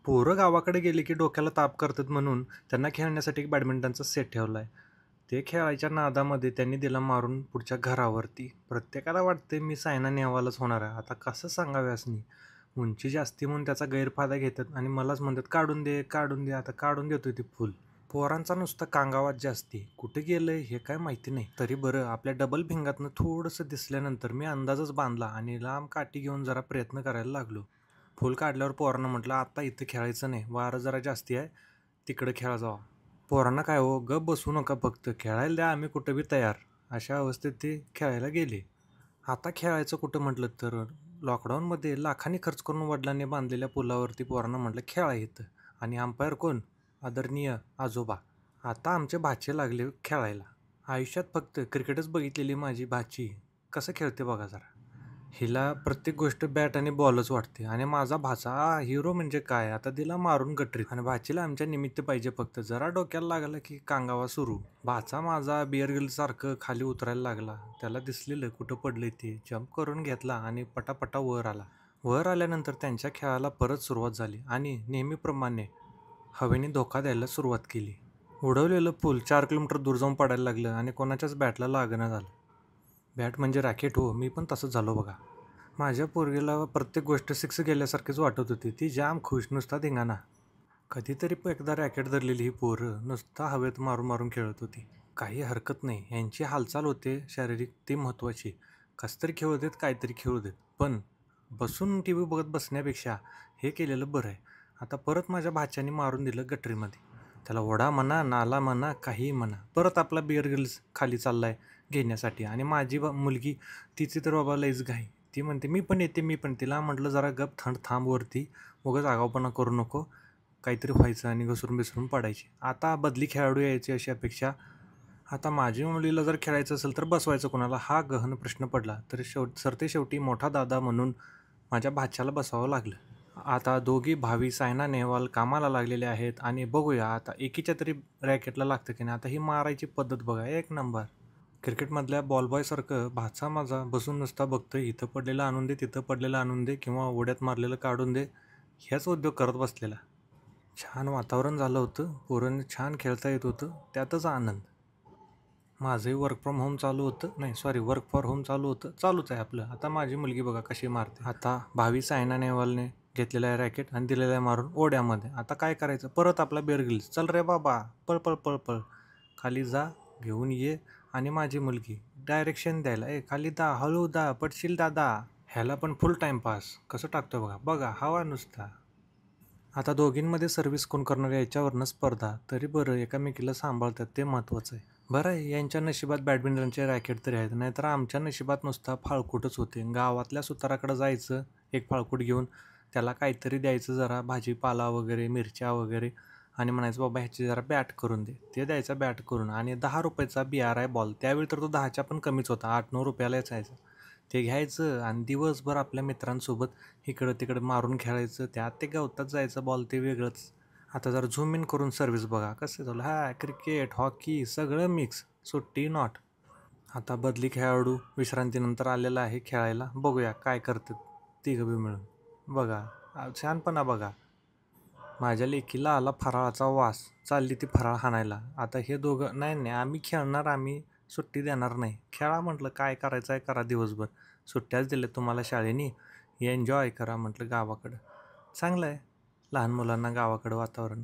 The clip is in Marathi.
पोरं गावाकडे गेली की डोक्याला ताप करतात म्हणून त्यांना खेळण्यासाठी एक बॅडमिंटनचा सेट ठेवला आहे. ते खेळायच्या नादामध्ये त्यांनी दिला मारून पुढच्या घरावरती. प्रत्येकाला वाटते मी सायना नेहवालच होणार आहे. आता कसं सांगावे असनी. उंची जास्ती म्हणून त्याचा गैरफायदा घेतात आणि मलाच म्हणतात काढून दे, काढून दे. आता काढून देतोय ते फुल. पोरांचा नुसता कांगावाच जास्ती. कुठे गेलंय हे काय माहिती नाही. तरी बरं आपल्या डबल भिंगातनं थोडंसं दिसल्यानंतर मी अंदाजच बांधला आणि लांब काठी घेऊन जरा प्रयत्न करायला लागलो. फुल काढल्यावर पोरांना म्हटलं आता इथं खेळायचं नाही, वारं जरा जास्ती आहे, तिकडं खेळा जावा. पोरांना काय हो गप बसू नका, फक्त खेळायला द्या, आम्ही कुठं बी तयार. अशा अवस्थेत ते खेळायला गेले. आता खेळायचं कुठं म्हटलं तर लॉकडाऊनमध्ये लाखांनी खर्च करून वडिलांनी बांधलेल्या पुलावरती पोरांना म्हटलं खेळा इथं. आणि अंपायर कोण? आदरणीय आजोबा. आता आमचे भाचे लागले खेळायला. आयुष्यात फक्त क्रिकेटच बघितलेली माझी भाची कसं खेळते बघा जरा. हिला प्रत्येक गोष्ट बॅट आणि बॉलच वाटते आणि माझा भाचा हिरो म्हणजे काय, आता दिला मारून गटरीत. आणि भाचीला आमच्या निमित्त पाहिजे, फक्त जरा डोक्याला लागलं की कांगावा सुरू. भाचा माझा बिअर सारखं खाली उतरायला लागला. त्याला दिसलेलं कुठं पडलंय ते जंप करून घेतला आणि पटापटा वर आला. वर आल्यानंतर त्यांच्या खेळाला परत सुरुवात झाली आणि नेहमीप्रमाणे हवेने धोका द्यायला सुरुवात केली. उडवलेलं पूल 4 किलोमीटर दूर जाऊन पडायला लागलं आणि कोणाच्याच बॅटला लागणं झालं. बॅट म्हणजे रॅकेट हो, मी पण तसंच झालो बघा. माझ्या पोरगीला प्रत्येक गोष्ट सिक्स गेल्यासारखीच वाटत होती. ती जाम खुश, नुसता धिंगाणा. कधीतरी एकदा रॅकेट धरलेली ही पोरं नुसता हवेत मारून मारून खेळत होती. काही हरकत नाही, यांची हालचाल होते शारीरिक, ती महत्त्वाची. कसं तरी खेळू देत, काहीतरी खेळू देत, पण बसून टी व्ही बघत बसण्यापेक्षा हे केलेलं बरं आहे. आता परत माझ्या भाच्याने मारून दिलं गटरीमध्ये. त्याला ओढा म्हणा, नाला म्हणा, काहीही म्हणा. परत आपला बिअर ग्रिल्स खाली चाललाय घेण्यासाठी. आणि माझी मुलगी, तिची तर बाबा लईच घाई. ती म्हणते मी पण येते, मी पण. तिला म्हटलं जरा गप थंड थांब वरती, उगाच आगाऊपणा करू नको, काहीतरी व्हायचं आणि घसरून बिसरून पडायची. आता बदली खेळाडू यायची अशी अपेक्षा. आता माझी मुलीला जर खेळायचं असेल तर बसवायचं कोणाला, हा गहन प्रश्न पडला. तर सरतेशेवटी मोठा दादा म्हणून माझ्या भाच्याला बसवावं लागलं. आता दोघी भावी सायना नेहवाल कामाला लागलेले आहेत आणि बघूया आता एकीच्या तरी रॅकेटला लागतं की नाही. आता ही मारायची पद्धत बघा, एक नंबर. क्रिकेटमधल्या बॉलबॉयसारखं भाचा माझा बसून नुसता बघतोय, इथं पडलेलं आणून दे, तिथं पडलेलं आणून दे, किंवा उड्यात मारलेलं काढून दे, ह्याच उद्योग करत बसलेला. छान वातावरण झालं होतं, पोरांनी छान खेळता येत होतं, त्यातच आनंद. माझंही वर्क फ्रॉम होम चालू होतं, नाही सॉरी, वर्क फॉर होम चालू होतं, चालूच आहे आपलं. आता माझी मुलगी बघा कशी मारते. आता भावी सायना नेहवालने घेतलेला आहे रॅकेट आणि दिलेला आहे मारून ओढ्यामध्ये. आता काय करायचं, परत आपला बेअर ग्रिल्स, चल रे बाबा, पळ पळ पळ पळ, खाली जा, घेऊन ये. आणि माझी मुलगी डायरेक्शन द्यायला, खाली दा, हळू दा, पडशील दादा. ह्याला पण फुल टाईमपास कसं टाकतोय बघा, बघा हवा नुसता. आता दोघींमध्ये सर्व्हिस कोण करणार याच्यावरनं स्पर्धा. तरी बरं एकामेकीला सांभाळतात, ते महत्त्वाचं आहे. बरं आहे यांच्या नशिबात बॅडमिंटनचे रॅकेट तरी आहेत, नाहीतर आमच्या नशिबात नुसता फाळकूटच होते. गावातल्या सुताराकडे जायचं एक फाळकूट घेऊन, त्याला काहीतरी द्यायचं, जरा भाजीपाला वगैरे, मिरच्या वगैरे, आणि म्हणायचं बाबा ह्याची जरा बॅट करून दे. ते द्यायचा बॅट करून. आणि 10 रुपयाचा BRI बॉल, त्यावेळी तर तो 10च्या पण कमीच होता, 8-9 रुपयाला यायचा. ते घ्यायचं आणि दिवसभर आपल्या मित्रांसोबत इकडं तिकडं मारून खेळायचं. त्यात ते गवतात जायचं बॉल, ते वेगळंच. आता जर झूम इन करून सर्व्हिस बघा कसं झालं. हा क्रिकेट, हॉकी सगळं मिक्स, सुट्टी नॉट. आता बदली खेळाडू विश्रांतीनंतर आलेला आहे खेळायला. बघूया काय करतात तिघं बी मिळून. बघा छानपणा बघा. माझ्या लेकीला आला फराळाचा वास, चालली ती फराळ हाणायला. आता हे दोघं नाही नाही, आम्ही खेळणार, आम्ही सुट्टी देणार नाही. खेळा म्हटलं, काय करायचं आहे करा दिवसभर, सुट्ट्याच दिल्या तुम्हाला शाळेनी, एन्जॉय करा म्हटलं गावाकडं. चांगलं आहे लहान मुलांना गावाकडं वातावरण.